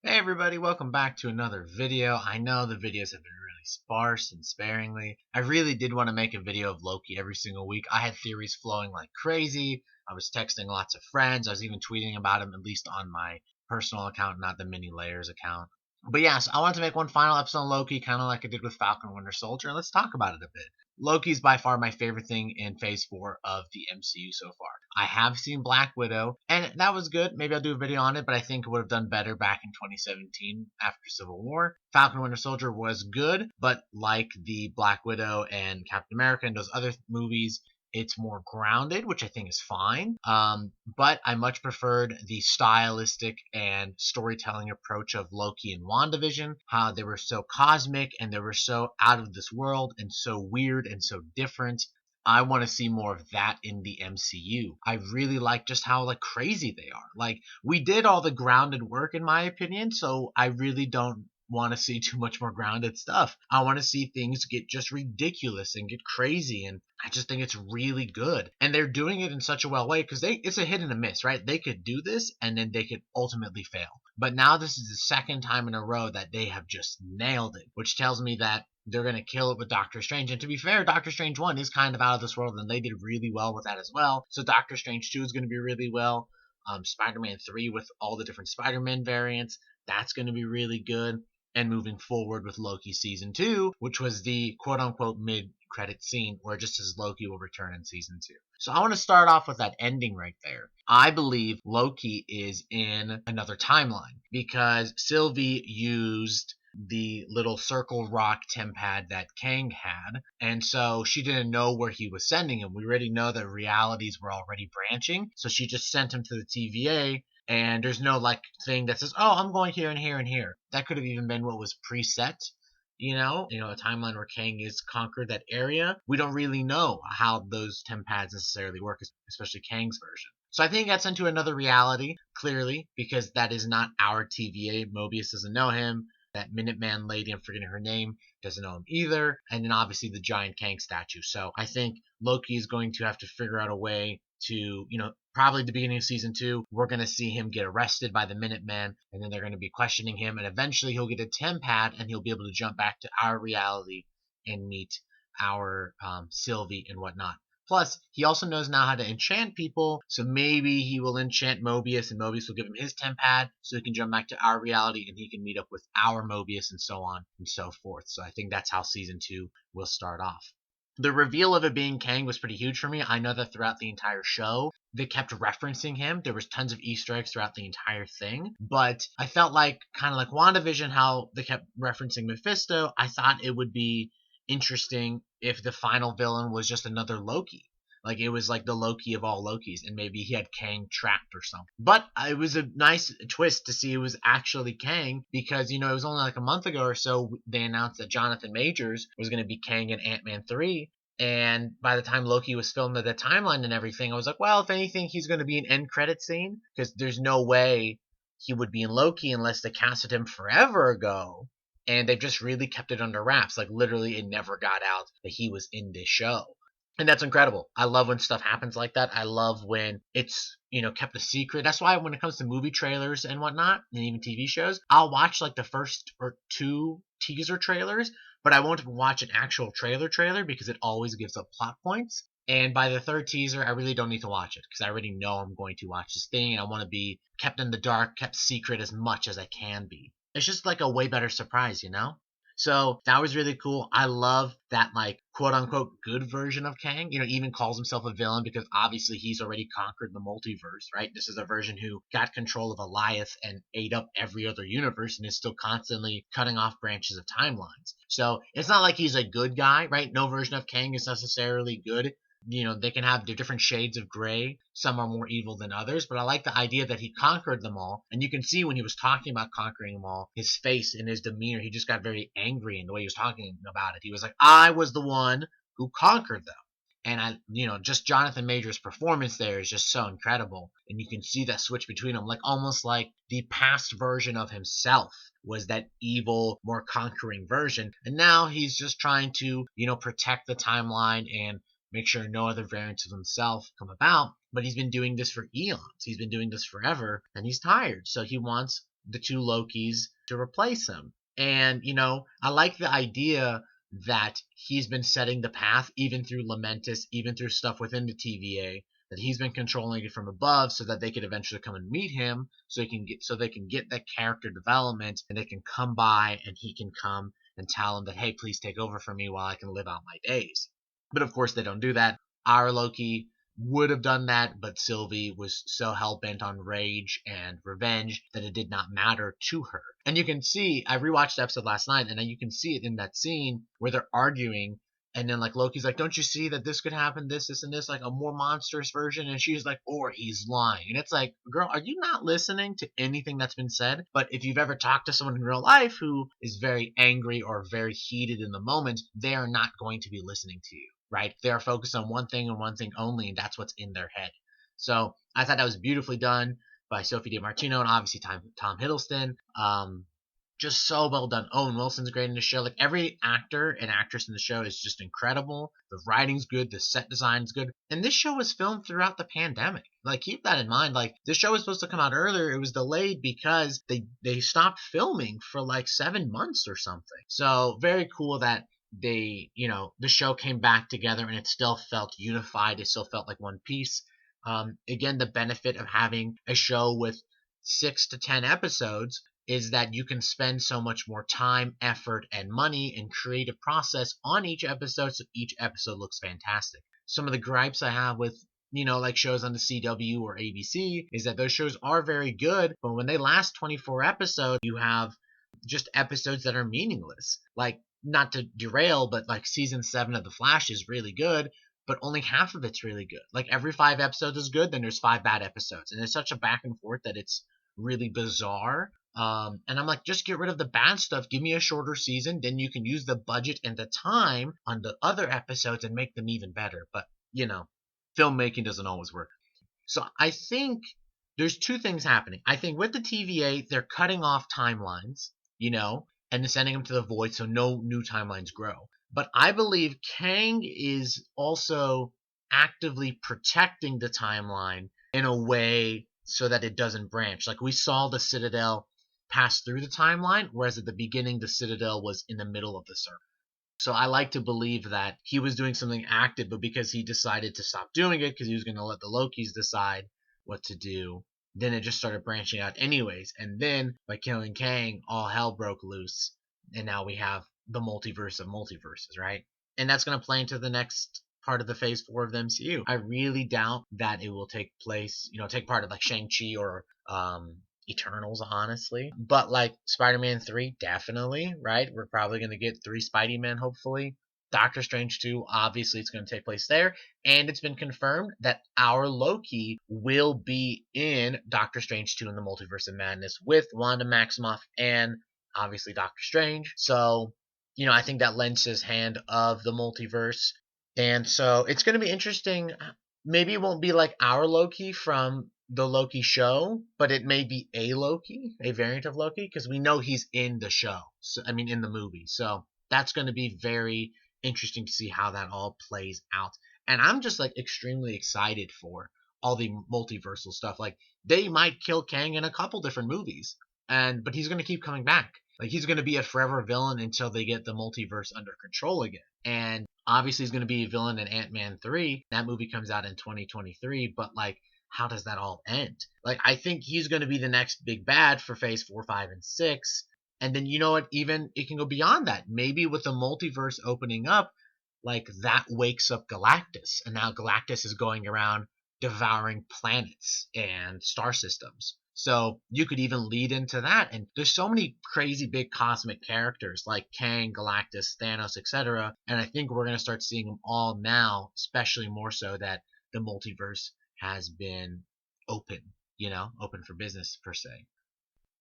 Hey everybody, welcome back to another video. I know the videos have been really sparse and sparingly. I really did want to make a video of Loki every single week. I had theories flowing like crazy. I was texting lots of friends. I was even tweeting about them, at least on my personal account, not the Mini Layers account. But yes, I wanted to make one final episode on Loki, kind of like I did with Falcon and Winter Soldier, and let's talk about it a bit. Loki's by far my favorite thing in Phase 4 of the MCU so far. I have seen Black Widow, and that was good. Maybe I'll do a video on it, but I think it would have done better back in 2017 after Civil War. Falcon and Winter Soldier was good, but like the Black Widow and Captain America and those other movies, it's more grounded, which I think is fine. But I much preferred the stylistic and storytelling approach of Loki and WandaVision, how they were so cosmic and they were so out of this world and so weird and so different. I want to see more of that in the MCU. I really like just how crazy they are. Like, we did all the grounded work in my opinion, so I really don't want to see too much more grounded stuff. I want to see things get just ridiculous and get crazy, and I just think it's really good. And they're doing it in such a well way because it's a hit and a miss, right? They could do this and then they could ultimately fail. But now this is the second time in a row that they have just nailed it, which tells me that they're going to kill it with Doctor Strange. And to be fair, Doctor Strange 1 is kind of out of this world, and they did really well with that as well. So Doctor Strange 2 is going to be really well. Spider-Man 3 with all the different Spider-Man variants, that's going to be really good. And moving forward with Loki Season 2, which was the quote-unquote mid-credit scene where just as Loki will return in Season 2. So I want to start off with that ending right there. I believe Loki is in another timeline because Sylvie used the little circle rock tempad that Kang had, and so she didn't know where he was sending him. We already know that realities were already branching, so she just sent him to the TVA, and there's no thing that says, oh, I'm going here and here and here. That could have even been what was preset. A timeline where Kang is conquered that area. We don't really know how those tempads necessarily work, especially Kang's version. So I think that's into another reality, clearly, because that is not our TVA. Mobius doesn't know him. That Minuteman lady, I'm forgetting her name, doesn't know him either. And then obviously the giant Kang statue. So I think Loki is going to have to figure out a way to, probably at the beginning of Season 2, we're going to see him get arrested by the Minuteman, and then they're going to be questioning him, and eventually he'll get a tempad, and he'll be able to jump back to our reality and meet our Sylvie and whatnot. Plus, he also knows now how to enchant people, so maybe he will enchant Mobius, and Mobius will give him his tempad, so he can jump back to our reality, and he can meet up with our Mobius, and so on and so forth. So I think that's how Season 2 will start off. The reveal of it being Kang was pretty huge for me. I know that throughout the entire show, they kept referencing him. There was tons of Easter eggs throughout the entire thing. But I felt kind of like WandaVision, how they kept referencing Mephisto. I thought it would be interesting if the final villain was just another Loki. Like, it was like the Loki of all Lokis, and maybe he had Kang trapped or something. But it was a nice twist to see it was actually Kang, because, it was only like a month ago or so they announced that Jonathan Majors was going to be Kang in Ant-Man 3. And by the time Loki was filmed at the timeline and everything, I was like, well, if anything, he's going to be an end credit scene, because there's no way he would be in Loki unless they casted him forever ago. And they've just really kept it under wraps. Like, literally, it never got out that he was in this show. And that's incredible. I love when stuff happens like that. I love when it's, kept a secret. That's why when it comes to movie trailers and whatnot, and even TV shows, I'll watch the first or two teaser trailers, but I won't watch an actual trailer because it always gives up plot points. And by the third teaser, I really don't need to watch it because I already know I'm going to watch this thing, and I want to be kept in the dark, kept secret as much as I can be. It's just a way better surprise, So that was really cool. I love that quote unquote good version of Kang, even calls himself a villain because obviously he's already conquered the multiverse, right? This is a version who got control of Elias and ate up every other universe and is still constantly cutting off branches of timelines. So it's not like he's a good guy, right? No version of Kang is necessarily good. They can have their different shades of gray. Some are more evil than others, but I like the idea that he conquered them all. And you can see when he was talking about conquering them all, his face and his demeanor, he just got very angry in the way he was talking about it. He was like, I was the one who conquered them. And just Jonathan Majors' performance there is just so incredible. And you can see that switch between them, almost like the past version of himself was that evil, more conquering version. And now he's just trying to, protect the timeline and make sure no other variants of himself come about. But he's been doing this for eons. He's been doing this forever, and he's tired. So he wants the two Lokis to replace him. And, I like the idea that he's been setting the path even through Lamentus, even through stuff within the TVA, that he's been controlling it from above so that they could eventually come and meet him, so they can get that character development, and they can come by and he can come and tell him that, hey, please take over for me while I can live out my days. But of course they don't do that. Our Loki would have done that, but Sylvie was so hell-bent on rage and revenge that it did not matter to her. And you can see, I rewatched the episode last night, and you can see it in that scene where they're arguing, and then like Loki's like, don't you see that this could happen, this, and this, like a more monstrous version? And she's like, or he's lying. And it's like, girl, are you not listening to anything that's been said? But if you've ever talked to someone in real life who is very angry or very heated in the moment, they are not going to be listening to you. Right? They are focused on one thing and one thing only, and that's what's in their head. So I thought that was beautifully done by Sophie DiMartino and obviously Tom Hiddleston. Just so well done. Owen Wilson's great in the show. Like every actor and actress in the show is just incredible. The writing's good, the set design's good, and this show was filmed throughout the pandemic. Like keep that in mind. Like this show was supposed to come out earlier. It was delayed because they stopped filming for like 7 months or something. So very cool that the show came back together and it still felt unified. It still felt like one piece. Again, the benefit of having a show with 6 to 10 episodes is that you can spend so much more time, effort, and money and creative process on each episode, so each episode looks fantastic. Some of the gripes I have with like shows on the CW or ABC is that those shows are very good, but when they last 24 episodes, you have just episodes that are meaningless. Like, not to derail, but like season 7 of The Flash is really good, but only half of it's really good. Like every 5 episodes is good, then there's 5 bad episodes, and it's such a back and forth that it's really bizarre. And I'm like, just get rid of the bad stuff. Give me a shorter season, then you can use the budget and the time on the other episodes and make them even better. But filmmaking doesn't always work. So I think there's 2 things happening. I think with the TVA, they're cutting off timelines, and sending them to the void so no new timelines grow. But I believe Kang is also actively protecting the timeline in a way so that it doesn't branch. Like we saw the Citadel pass through the timeline, whereas at the beginning the Citadel was in the middle of the circle. So I like to believe that he was doing something active, but because he decided to stop doing it because he was going to let the Lokis decide what to do, then it just started branching out anyways. And then by killing Kang, all hell broke loose. And now we have the multiverse of multiverses, right? And that's going to play into the next part of the phase 4 of the MCU. I really doubt that it will take place, take part of like Shang-Chi or Eternals, honestly. But like Spider-Man 3, definitely, right? We're probably going to get 3 Spidey-Men, hopefully. Doctor Strange 2, obviously it's going to take place there. And it's been confirmed that our Loki will be in Doctor Strange 2 in the Multiverse of Madness with Wanda Maximoff and obviously Doctor Strange. So, I think that lends his hand of the multiverse. And so it's going to be interesting. Maybe it won't be like our Loki from the Loki show, but it may be a Loki, a variant of Loki, because we know he's in the show. So, in the movie. So that's going to be very interesting to see how that all plays out. And I'm just like extremely excited for all the multiversal stuff. Like they might kill Kang in a couple different movies, but he's going to keep coming back. Like he's going to be a forever villain until they get the multiverse under control again. And obviously he's going to be a villain in Ant-Man 3. That movie comes out in 2023, but like how does that all end? Like I think he's going to be the next big bad for phase 4, 5, and 6. And then what? Even it can go beyond that. Maybe with the multiverse opening up, like that wakes up Galactus, and now Galactus is going around devouring planets and star systems. So you could even lead into that. And there's so many crazy big cosmic characters like Kang, Galactus, Thanos, etc. And I think we're going to start seeing them all now, especially more so that the multiverse has been open, open for business per se.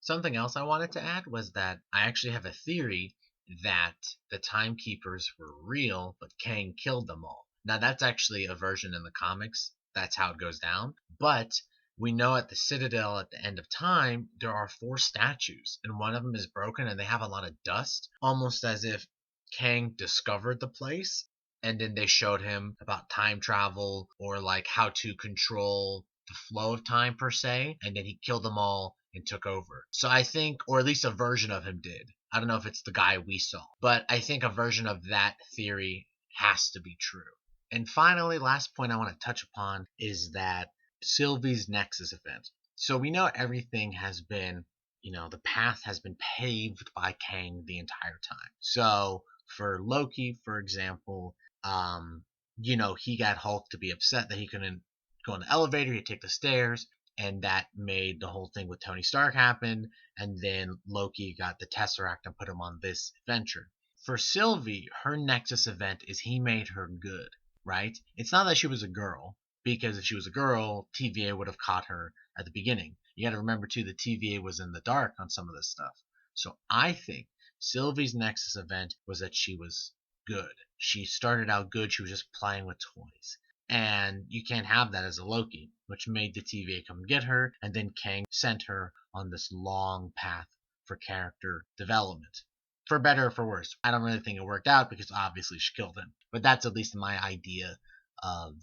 Something else I wanted to add was that I actually have a theory that the Timekeepers were real, but Kang killed them all. Now that's actually a version in the comics. That's how it goes down. But we know at the Citadel at the end of time, there are 4 statues, and one of them is broken and they have a lot of dust, almost as if Kang discovered the place, and then they showed him about time travel or like how to control the flow of time per se, and then he killed them all and took over. So I think, or at least a version of him did. I don't know if it's the guy we saw, but I think a version of that theory has to be true. And finally, last point I want to touch upon is that Sylvie's Nexus event. So we know everything has been, the path has been paved by Kang the entire time. So for Loki, for example, he got Hulk to be upset that he couldn't go in the elevator, he'd take the stairs, and that made the whole thing with Tony Stark happen. And then Loki got the Tesseract and put him on this adventure. For Sylvie, her Nexus event is he made her good, right? It's not that she was a girl, because if she was a girl, TVA would have caught her at the beginning. You got to remember, too, the TVA was in the dark on some of this stuff. So I think Sylvie's Nexus event was that she was good. She started out good. She was just playing with toys. And you can't have that as a Loki, which made the TVA come get her, and then Kang sent her on this long path for character development. For better or for worse. I don't really think it worked out because obviously she killed him. But that's at least my idea of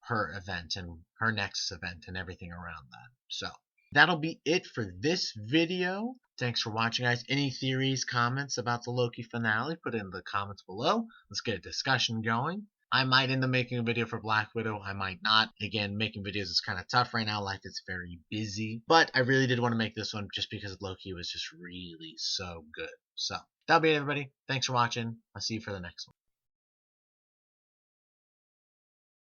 her event and her Nexus event and everything around that. So that'll be it for this video. Thanks for watching, guys. Any theories, comments about the Loki finale, put it in the comments below. Let's get a discussion going. I might end up making a video for Black Widow. I might not. Again, making videos is kind of tough right now. Life is very busy. But I really did want to make this one just because Loki was just really so good. So that'll be it, everybody. Thanks for watching. I'll see you for the next one.